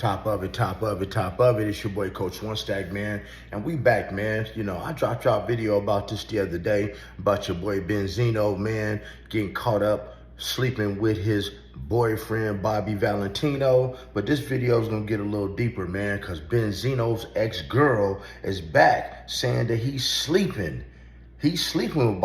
Top of it, top of it, top of it. It's your boy, Coach One Stack, man. And we back, man. You know, I dropped y'all a video about this the other day, about your boy Benzino, man, getting caught up sleeping with his boyfriend, Bobby Valentino. But this video is going to get a little deeper, man, because Benzino's ex-girl is back saying that he's sleeping. He's sleeping with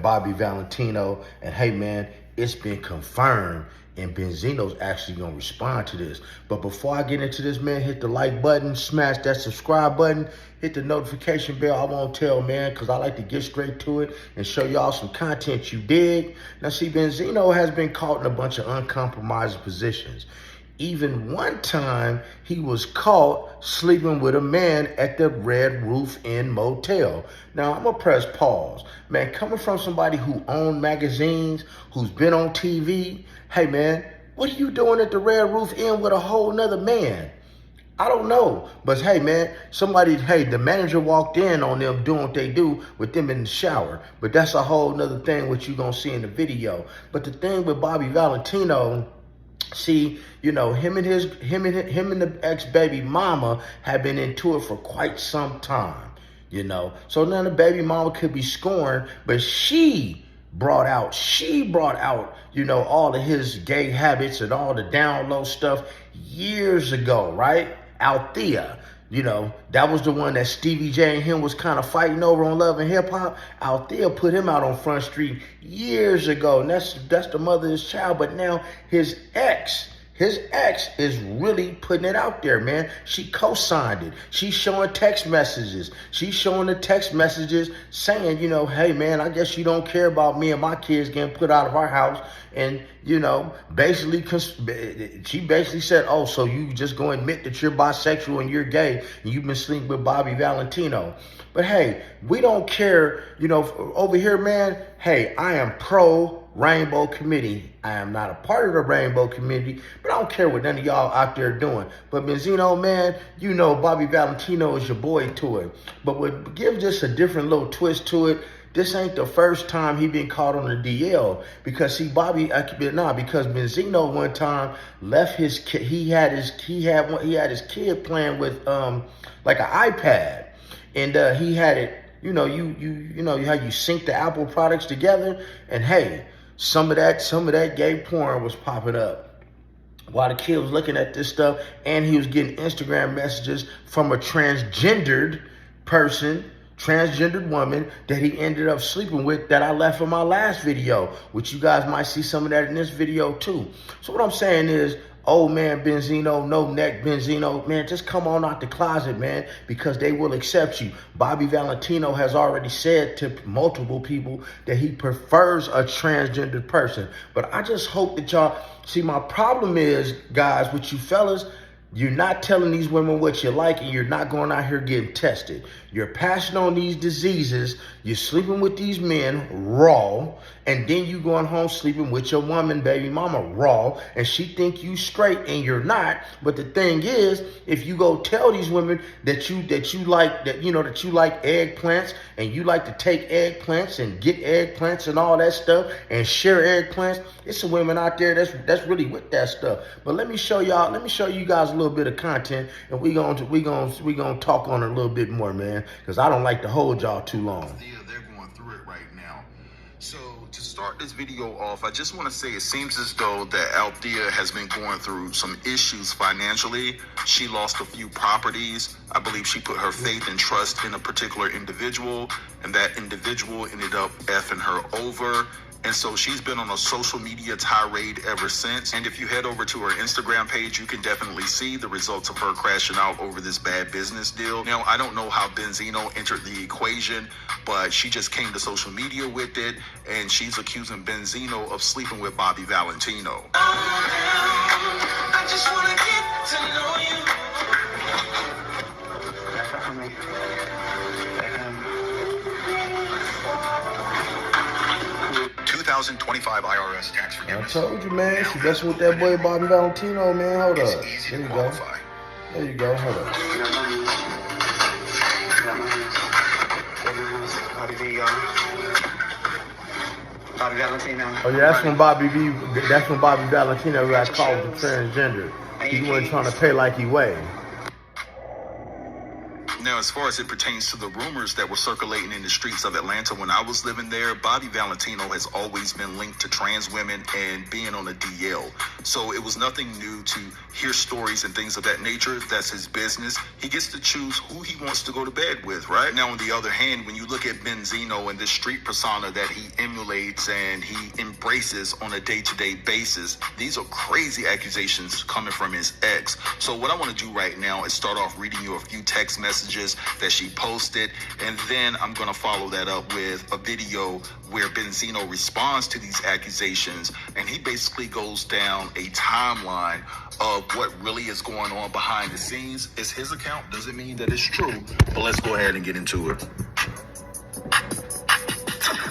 Bobby Valentino. And hey, man, it's been confirmed. And Benzino's actually going to respond to this. But before I get into this, man, hit the like button, smash that subscribe button, hit the notification bell. I won't tell, man, because I like to get straight to it and show y'all some content you dig. Now, see, Benzino has been caught in a bunch of uncompromising positions. Even one time, he was caught sleeping with a man at the Red Roof Inn Motel. Now, I'm going to press pause. Man, coming from somebody who owned magazines, who's been on TV, hey, man, what are you doing at the Red Roof Inn with a whole nother man? I don't know. But, hey, man, the manager walked in on them doing what they do with them in the shower. But that's a whole nother thing, what you're going to see in the video. But the thing with Bobby Valentino, see, you know, him and the ex-baby mama have been into it for quite some time, you know. So now the baby mama could be scorned, but she brought out, you know, all of his gay habits and all the down low stuff years ago, right? Althea, you know, that was the one that Stevie J and him was kind of fighting over on Love and Hip Hop. Althea put him out on Front Street years ago, and that's the mother of his child. But now his ex is really putting it out there, man. She co-signed it. She's showing text messages. She's showing the text messages saying, you know, hey, man, I guess you don't care about me and my kids getting put out of our house. And, you know, she basically said, oh, so you just go admit that you're bisexual and you're gay and you've been sleeping with Bobby Valentino. But, hey, we don't care, you know, over here, man. Hey, I am pro Rainbow Committee. I am not a part of the Rainbow Committee, but I don't care what none of y'all out there doing. But Benzino, man, you know Bobby Valentino is your boy to it. But would give just a different little twist to it. This ain't the first time he been caught on the DL, because see, because Benzino one time left his kid. He had his kid playing with like an iPad, and he had it. You know, you know how you sync the Apple products together, and hey, some of that gay porn was popping up while the kid was looking at this stuff, and he was getting Instagram messages from a transgendered woman that he ended up sleeping with, that I left in my last video, which you guys might see some of that in this video too. So what I'm saying is, old man Benzino, no neck Benzino, man, just come on out the closet, man, because they will accept you. Bobby Valentino has already said to multiple people that he prefers a transgender person. But I just hope that y'all, see, my problem is, guys, with you fellas, you're not telling these women what you like, and you're not going out here getting tested. You're passing on these diseases. You're sleeping with these men raw, and then you going home sleeping with your woman, baby mama, raw, and she think you straight and you're not. But the thing is, if you go tell these women that you like eggplants, and you like to take eggplants and get eggplants and all that stuff and share eggplants, it's some women out there that's really with that stuff. But let me show you guys a little bit of content, and we gonna talk on it a little bit more, man, because I don't like to hold y'all too long. They're going through it right now. So to start this video off, I just want to say it seems as though that Althea has been going through some issues financially. She lost a few properties. I believe she put her faith and trust in a particular individual, and that individual ended up effing her over. And so she's been on a social media tirade ever since. And if you head over to her Instagram page, you can definitely see the results of her crashing out over this bad business deal. Now, I don't know how Benzino entered the equation, but she just came to social media with it, and she's accusing Benzino of sleeping with Bobby Valentino. I just want to get to know you. 2025 IRS tax forgiveness. I told you, man. She messing with that boy Bobby Valentino, man. Hold up. There you go. There you go. Hold up. Bobby Valentino. Oh yeah, that's when Bobby Valentino got called the transgender. He wasn't trying to pay like he weighed. Now, as far as it pertains to the rumors that were circulating in the streets of Atlanta when I was living there, Bobby Valentino has always been linked to trans women and being on a DL. So it was nothing new to hear stories and things of that nature. That's his business. He gets to choose who he wants to go to bed with, right? Now, on the other hand, when you look at Benzino and this street persona that he emulates and he embraces on a day-to-day basis, these are crazy accusations coming from his ex. So what I want to do right now is start off reading you a few text messages that she posted, and then I'm going to follow that up with a video where Benzino responds to these accusations, and he basically goes down a timeline of what really is going on behind the scenes. It's his account, doesn't mean that it's true, but let's go ahead and get into it.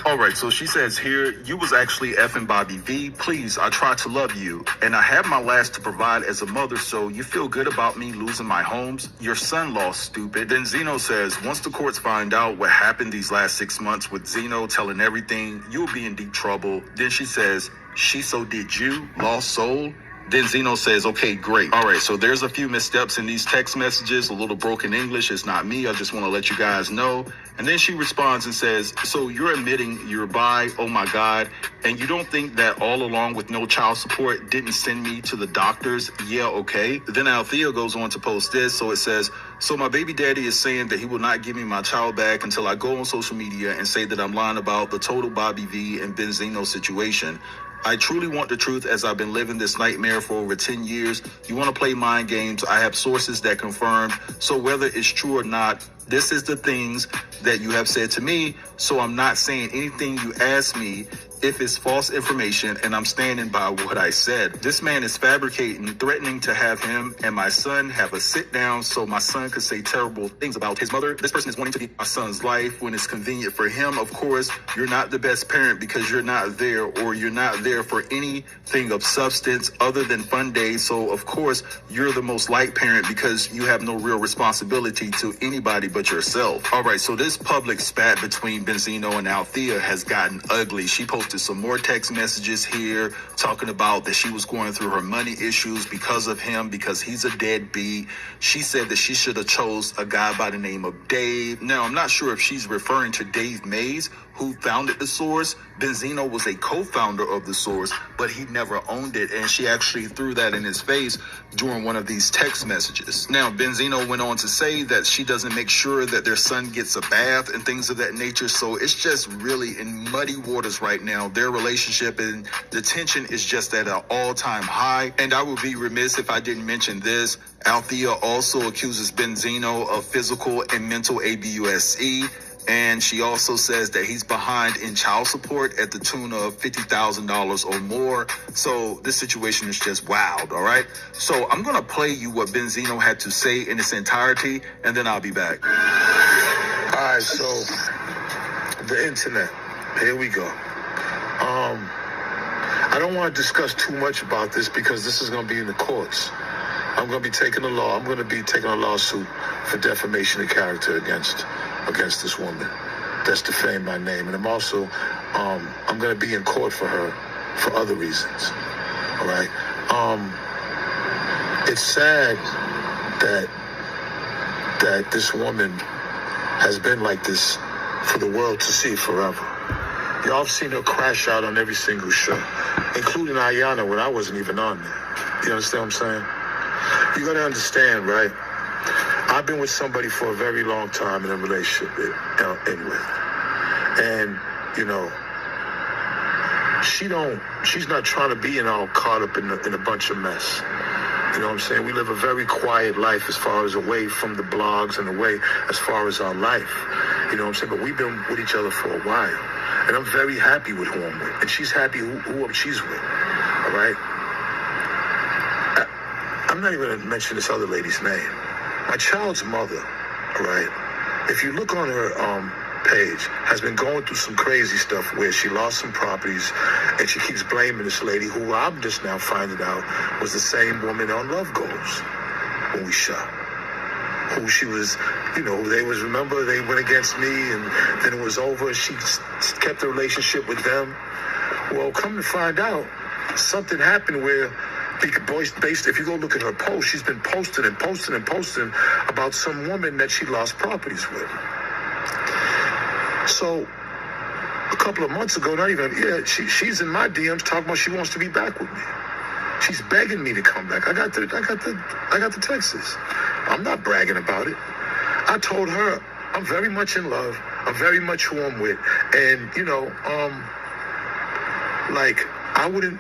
All right, so she says here, you was actually effing Bobby V. Please, I try to love you. And I have my last to provide as a mother, so you feel good about me losing my homes? Your son lost, stupid. Then Zeno says, once the courts find out what happened these last 6 months with Zeno telling everything, you'll be in deep trouble. Then she says, she so did you, lost soul? Then Zeno says, okay, great. All right, so there's a few missteps in these text messages, a little broken English. It's not me. I just want to let you guys know. And then she responds and says, so you're admitting you're bi, oh my God, and you don't think that all along with no child support didn't send me to the doctors? Yeah, okay. Then Althea goes on to post this. So it says, so my baby daddy is saying that he will not give me my child back until I go on social media and say that I'm lying about the total Bobby V and Benzino situation. I truly want the truth as I've been living this nightmare for over 10 years. You want to play mind games? I have sources that confirmed. So whether it's true or not, this is the things that you have said to me. So I'm not saying anything you asked me if it's false information, and I'm standing by what I said. This man is fabricating, threatening to have him and my son have a sit down so my son could say terrible things about his mother. This person is wanting to be my son's life when it's convenient for him. Of course, you're not the best parent because you're not there, or you're not there for anything of substance other than fun days. So of course, you're the most light parent because you have no real responsibility to anybody but yourself. All right, so this public spat between Benzino and Althea has gotten ugly. She posted some more text messages here talking about that she was going through her money issues because of him, because he's a deadbeat. She said that she should have chose a guy by the name of Dave. Now, I'm not sure if she's referring to Dave Mays, who founded the Source. Benzino was a co-founder of the Source, but he never owned it, and she actually threw that in his face during one of these text messages. Now, Benzino went on to say that she doesn't make sure that their son gets a bath and things of that nature, so it's just really in muddy waters right now. Their relationship and the tension is just at an all-time high, and I would be remiss if I didn't mention this. Althea also accuses Benzino of physical and mental abuse. And she also says that he's behind in child support at the tune of $50,000 or more. So this situation is just wild, all right? So I'm going to play you what Benzino had to say in its entirety, and then I'll be back. All right, so the internet. Here we go. I don't want to discuss too much about this because this is going to be in the courts. I'm going to be taking a lawsuit for defamation of character against this woman that's defamed my name. And I'm also, I'm going to be in court for her for other reasons. All right. It's sad that this woman has been like this for the world to see forever. Y'all have seen her crash out on every single show, including Ayana when I wasn't even on there. You understand what I'm saying? You got to understand, right? I've been with somebody for a very long time in a relationship and you know, she's not trying to be all caught up in a bunch of mess. You know what I'm saying? We live a very quiet life as far as away from the blogs and away as far as our life. You know what I'm saying? But we've been with each other for a while. And I'm very happy with who I'm with. And she's happy who she's with. All right? I'm not even going to mention this other lady's name. My child's mother, all right, if you look on her page, has been going through some crazy stuff where she lost some properties and she keeps blaming this lady who I'm just now finding out was the same woman on Love Goals when we shot. Who she was, you know, remember they went against me and then it was over. She kept the relationship with them. Well, come to find out, something happened where if you go look at her post, she's been posting about some woman that she lost properties with. So a couple of months ago, she's in my DMs talking about she wants to be back with me. She's begging me to come back. I got the texts. I'm not bragging about it. I told her I'm very much in love. I'm very much who I'm with, and I wouldn't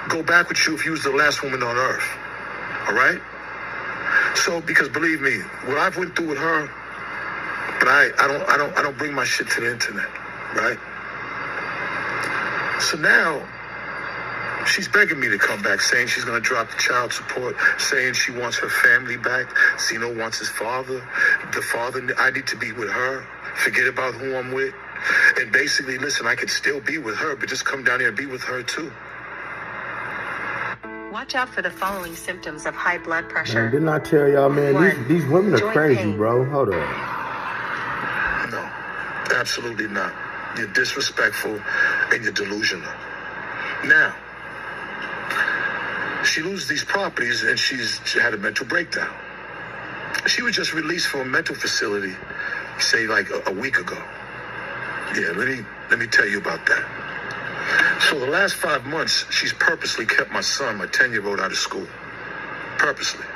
go back with you if you was the last woman on earth. All right? So, because believe me, what I've went through with her, but I don't bring my shit to the internet, right? So now she's begging me to come back, saying she's gonna drop the child support, saying she wants her family back. Zeno wants his father. The father, I need to be with her. Forget about who I'm with. And basically, listen, I could still be with her, but just come down here and be with her too. Watch out for the following symptoms of high blood pressure. Man, didn't I tell y'all, man, these women are Joint crazy, pain. bro. Hold on. No, absolutely not. You're disrespectful and you're delusional. Now, she loses these properties and she had a mental breakdown. She was just released from a mental facility, say like a week ago. Yeah, let me tell you about that. So the last 5 months, she's purposely kept my son, my 10-year-old, out of school. Purposely.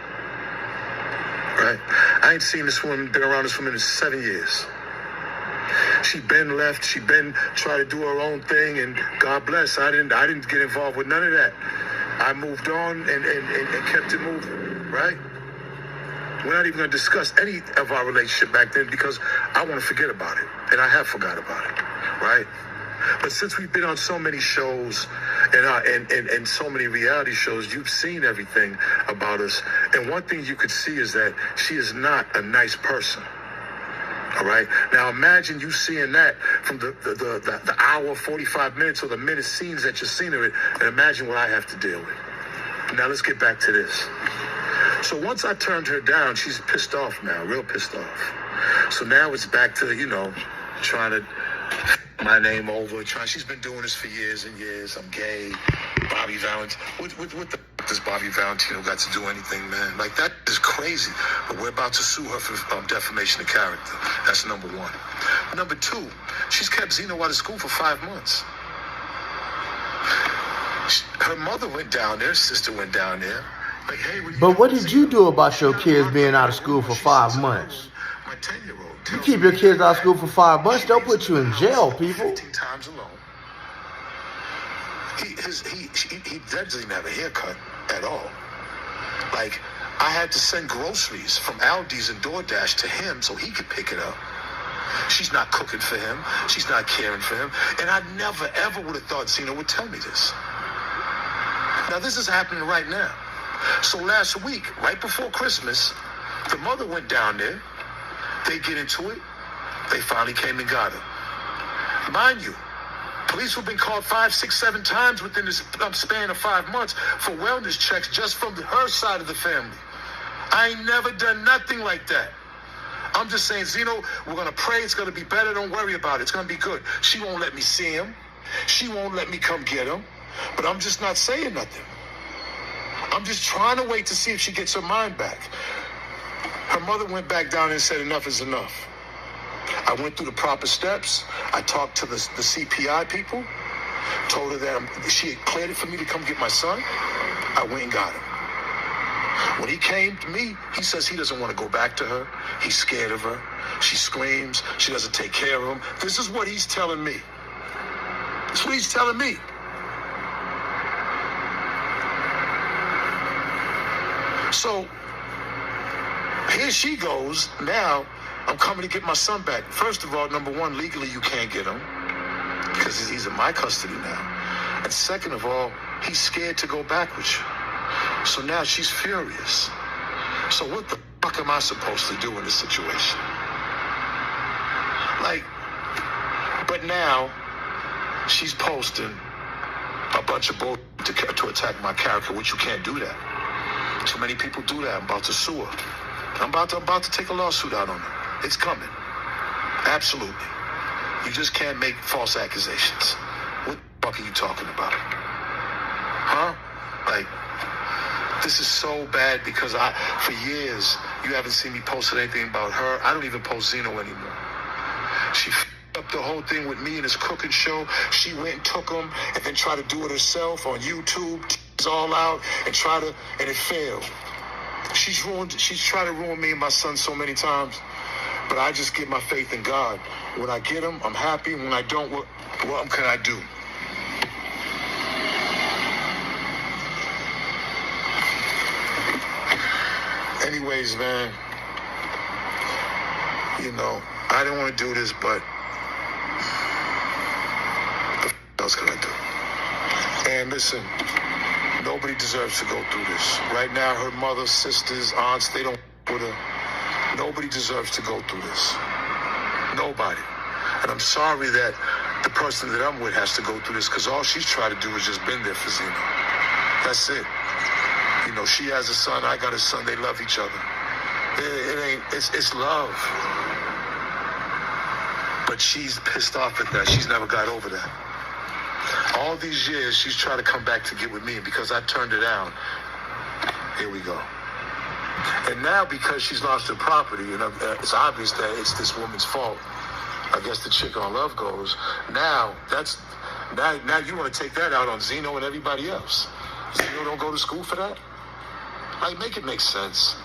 Right? I ain't seen this woman, been around this woman in 7 years. She been left, she been tried to do her own thing, and God bless, I didn't get involved with none of that. I moved on and kept it moving, right? We're not even going to discuss any of our relationship back then because I want to forget about it, and I have forgot about it, right? But since we've been on so many shows and so many reality shows, you've seen everything about us. And one thing you could see is that she is not a nice person. All right. Now imagine you seeing that from the hour, 45 minutes, or the minute scenes that you're seeing of it, and imagine what I have to deal with. Now let's get back to this. So once I turned her down, she's pissed off now, real pissed off. So now it's back to, trying to my name over. She's been doing this for years and years. I'm gay. Bobby Valentino. What the f*** does Bobby Valentino got to do anything, man? Like, that is crazy. But we're about to sue her for defamation of character. That's number one. Number two, she's kept Zeno out of school for 5 months. Her mother went down there. Sister went down there. Like, hey, But what did you do about your kids being out of school for 5 months? My 10-year-old. You keep your kids out of school for 5 months, they'll put you in jail, people. 15 times alone. He doesn't have a haircut at all. Like, I had to send groceries from Aldi's and DoorDash to him so he could pick it up. She's not cooking for him. She's not caring for him. And I never, ever would have thought Zeno would tell me this. Now, this is happening right now. So last week, right before Christmas, the mother went down there. They get into it. They finally came and got her. Mind you, police have been called 5, 6, 7 times within this span of 5 months for wellness checks just from her side of the family. I ain't never done nothing like that. I'm just saying, Zeno, we're going to pray. It's going to be better. Don't worry about it. It's going to be good. She won't let me see him. She won't let me come get him. But I'm just not saying nothing. I'm just trying to wait to see if she gets her mind back. Her mother went back down and said, enough is enough. I went through the proper steps. I talked to the CPI people, told her that she had cleared it for me to come get my son. I went and got him. When he came to me, he says he doesn't want to go back to her. He's scared of her. She screams. She doesn't take care of him. This is what he's telling me. This is what he's telling me. So here she goes. Now I'm coming to get my son back. First of all, number one, legally you can't get him because he's in my custody now. And second of all, he's scared to go back with you. So now she's furious. So what the fuck am I supposed to do in this situation? Like, but now she's posting a bunch of bull to attack my character, which you can't do that. Too many people do that. I'm about to sue her. I'm about to take a lawsuit out on her. It's coming. Absolutely. You just can't make false accusations. What fuck are you talking about? Huh? Like, this is so bad because for years, you haven't seen me posting anything about her. I don't even post Zeno anymore. She up the whole thing with me and his cooking show. She went and took him and then tried to do it herself on YouTube. It's all out and it failed. She's tried to ruin me and my son so many times. But I just get my faith in God. When I get him, I'm happy. When I don't, what can I do? Anyways, man, you know, I didn't want to do this, but what else can I do? And listen, nobody deserves to go through this. Right now, her mother, sisters, aunts, they don't with her. Nobody deserves to go through this. Nobody. And I'm sorry that the person that I'm with has to go through this, because all she's tried to do is just been there for Zeno. That's it. You know, she has a son, I got a son, they love each other. It's love. But she's pissed off at that. She's never got over that. All these years, she's tried to come back to get with me, and because I turned her down, here we go. And now, because she's lost her property, and it's obvious that it's this woman's fault, I guess the chick on Love goes, now you want to take that out on Zeno and everybody else. Zeno don't go to school for that? Like, make it make sense.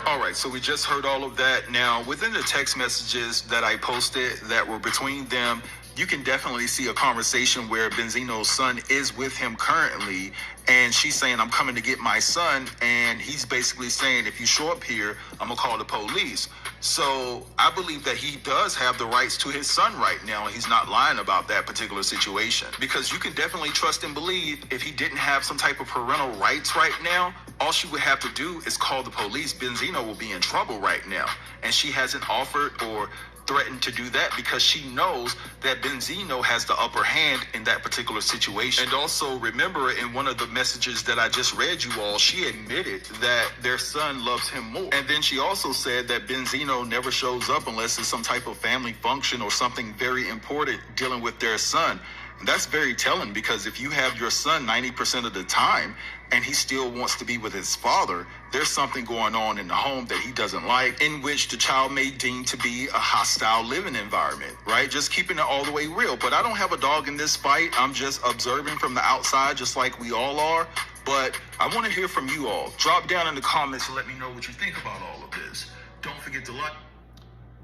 All right, so we just heard all of that. Now, within the text messages that I posted that were between them, you can definitely see a conversation where Benzino's son is with him currently, and she's saying, I'm coming to get my son, and he's basically saying, if you show up here, I'm gonna call the police. So I believe that he does have the rights to his son right now, and he's not lying about that particular situation, because you can definitely trust and believe if he didn't have some type of parental rights right now, all she would have to do is call the police. Benzino will be in trouble right now, and she hasn't offered or threatened to do that because she knows that Benzino has the upper hand in that particular situation. And also, remember, in one of the messages that I just read you all, she admitted that their son loves him more. And then she also said that Benzino never shows up unless it's some type of family function or something very important dealing with their son. And that's very telling, because if you have your son 90% of the time and he still wants to be with his father, there's something going on in the home that he doesn't like, in which the child may deem to be a hostile living environment, right? Just keeping it all the way real. But I don't have a dog in this fight. I'm just observing from the outside, just like we all are. But I want to hear from you all. Drop down in the comments and let me know what you think about all of this. Don't forget to like.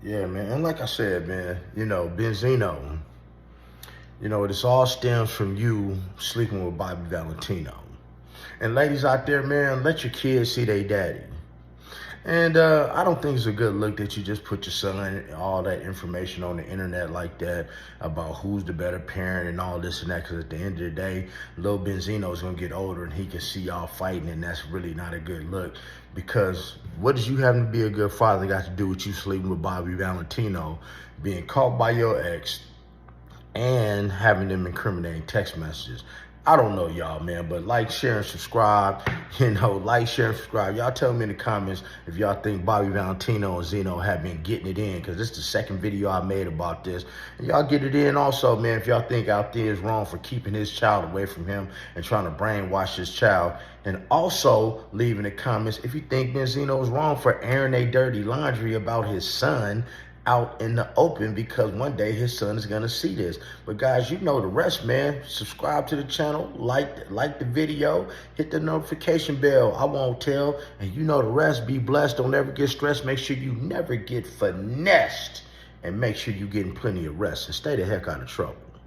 Yeah, man. And like I said, man, you know, Benzino, you know, this all stems from you sleeping with Bobby Valentino. And ladies out there, man, let your kids see their daddy. And I don't think it's a good look that you just put your son all that information on the internet like that about who's the better parent and all this and that, because at the end of the day, little Benzino's gonna get older and he can see y'all fighting, and that's really not a good look, because what does you having to be a good father got to do with you sleeping with Bobby Valentino, being caught by your ex, and having them incriminating text messages? I don't know, y'all, man, but like, share, and subscribe. You know, like, share, and subscribe. Y'all tell me in the comments if y'all think Bobby Valentino and Zeno have been getting it in, because this is the second video I made about this. And y'all get it in also, man, if y'all think Althea is wrong for keeping his child away from him and trying to brainwash his child. And also leave in the comments if you think Benzino is wrong for airing a dirty laundry about his son out in the open, because one day his son is gonna see this. But guys, you know the rest, man. Subscribe to the channel, like the video, hit the notification bell. I won't tell, and you know the rest. Be blessed. Don't ever get stressed. Make sure you never get finessed, and make sure you're getting plenty of rest, and stay the heck out of trouble.